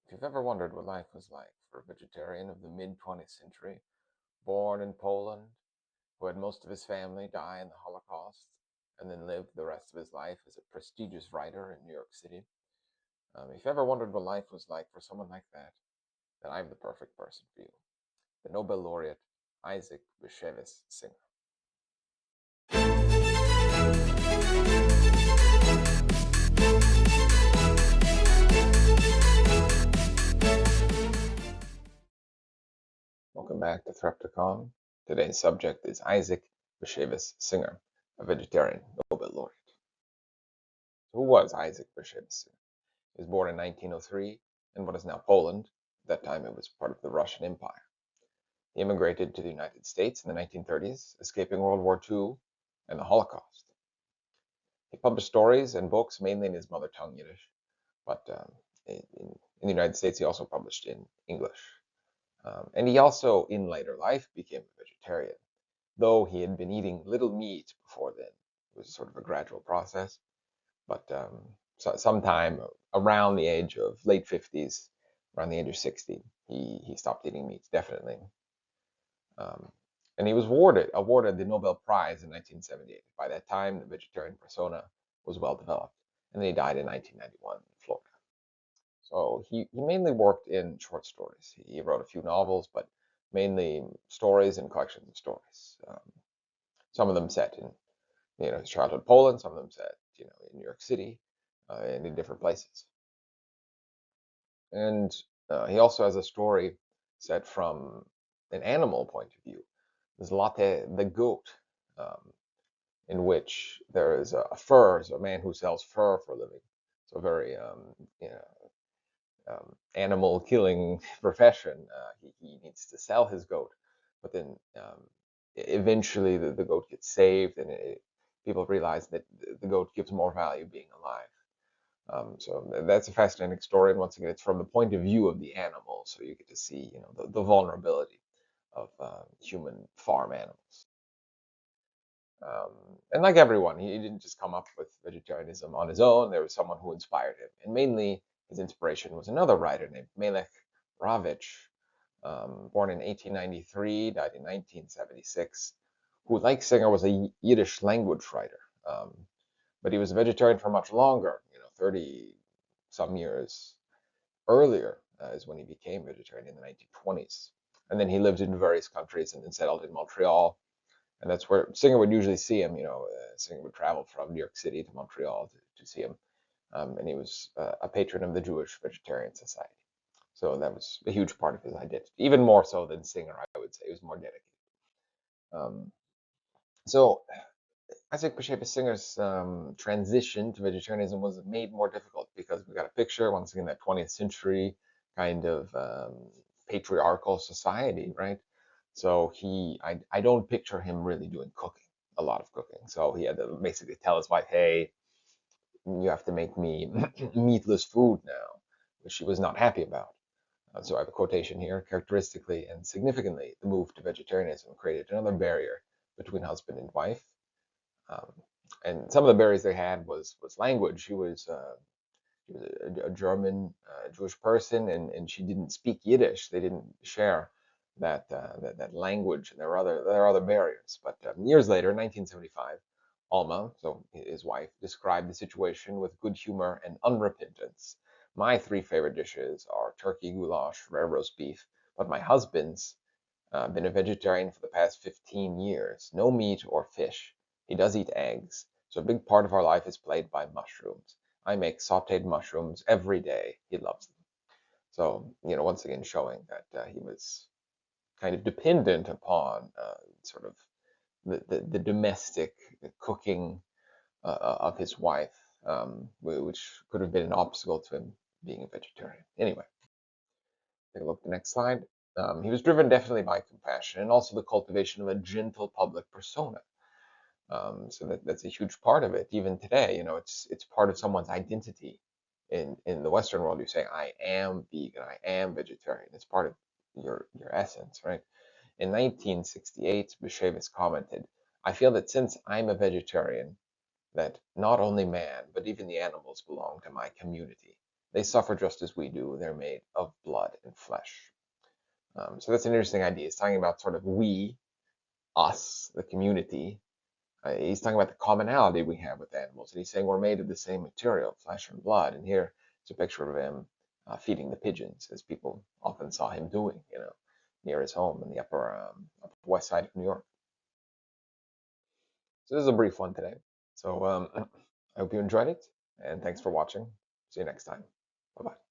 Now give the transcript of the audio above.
If you've ever wondered what life was like for a vegetarian of the mid-20th century, born in Poland, who had most of his family die in the Holocaust, and then lived the rest of his life as a prestigious writer in New York City, if you've ever wondered what life was like for someone like that, then I'm the perfect person for you. The Nobel Laureate, Isaac Bashevis Singer. Welcome back to Threpticon. Today's subject is Isaac Bashevis Singer, a vegetarian Nobel laureate. Who was Isaac Bashevis Singer? He was born in 1903 in what is now Poland. At that time, it was part of the Russian Empire. He immigrated to the United States in the 1930s, escaping World War II and the Holocaust. He published stories and books mainly in his mother tongue, Yiddish, but in the United States, he also published in English. And he also, in later life, became a vegetarian, though he had been eating little meat before then. It was sort of a gradual process, but sometime around the age of late 50s, around the age of 60, he stopped eating meat, definitely. Um, and he was awarded the Nobel Prize in 1978. By that time, the vegetarian persona was well developed, and then he died in 1991 in Florida. So he mainly worked in short stories. He wrote a few novels, but mainly stories and collections of stories. Some of them set in his childhood Poland, some of them set in New York City, and in different places. And he also has a story set from an animal point of view. There's Latte the goat, um, in which there is a fur, so a man who sells fur for a living. So very animal killing profession. He needs to sell his goat, but then eventually the goat gets saved, and people realize that the goat gives more value being alive. So that's a fascinating story, and once again, it's from the point of view of the animal, so you get to see, the vulnerability of human farm animals. Um, and like everyone, he didn't just come up with vegetarianism on his own. There was someone who inspired him, and mainly his inspiration was another writer named Melech Ravitch, born in 1893, died in 1976, who, like Singer, was a Yiddish language writer. But he was a vegetarian for much longer, 30 some years earlier is when he became vegetarian in the 1920s. And then he lived in various countries and then settled in Montreal. And that's where Singer would usually see him. Singer would travel from New York City to Montreal to see him. And he was a patron of the Jewish Vegetarian Society. So that was a huge part of his identity, even more so than Singer, I would say. He was more dedicated. Um, so Isaac Bashevis Singer's transition to vegetarianism was made more difficult because we got a picture, once again, that 20th century kind of patriarchal society, right? So I don't picture him really doing cooking, a lot of cooking. So he had to basically tell his wife, hey, you have to make me meatless food now, which she was not happy about. So I have a quotation here. Characteristically and significantly, the move to vegetarianism created another barrier between husband and wife. Um, and some of the barriers they had was language. She was a German Jewish person, and she didn't speak Yiddish. They didn't share that language, and there are other barriers. But years later, in 1975, Alma, so his wife, described the situation with good humor and unrepentance. My three favorite dishes are turkey goulash, rare roast beef, but my husband's been a vegetarian for the past 15 years. No meat or fish. He does eat eggs. So a big part of our life is played by mushrooms. I make sauteed mushrooms every day. He loves them. So, once again, showing that he was kind of dependent upon sort of the domestic cooking of his wife, which could have been an obstacle to him being a vegetarian. Anyway, take a look at the next slide. He was driven definitely by compassion and also the cultivation of a gentle public persona. So that's a huge part of it. Even today, it's part of someone's identity. In the Western world, you say, "I am vegan, I am vegetarian." It's part of your essence, right? In 1968, Bashevis commented, "I feel that since I'm a vegetarian, that not only man, but even the animals belong to my community. They suffer just as we do. They're made of blood and flesh. So that's an interesting idea. It's talking about sort of we, us, the community. He's talking about the commonality we have with animals, and he's saying we're made of the same material, flesh and blood. And here it's a picture of him feeding the pigeons, as people often saw him doing, near his home in the upper west side of New York. So this is a brief one today. So I hope you enjoyed it, and thanks for watching. See you next time. Bye bye.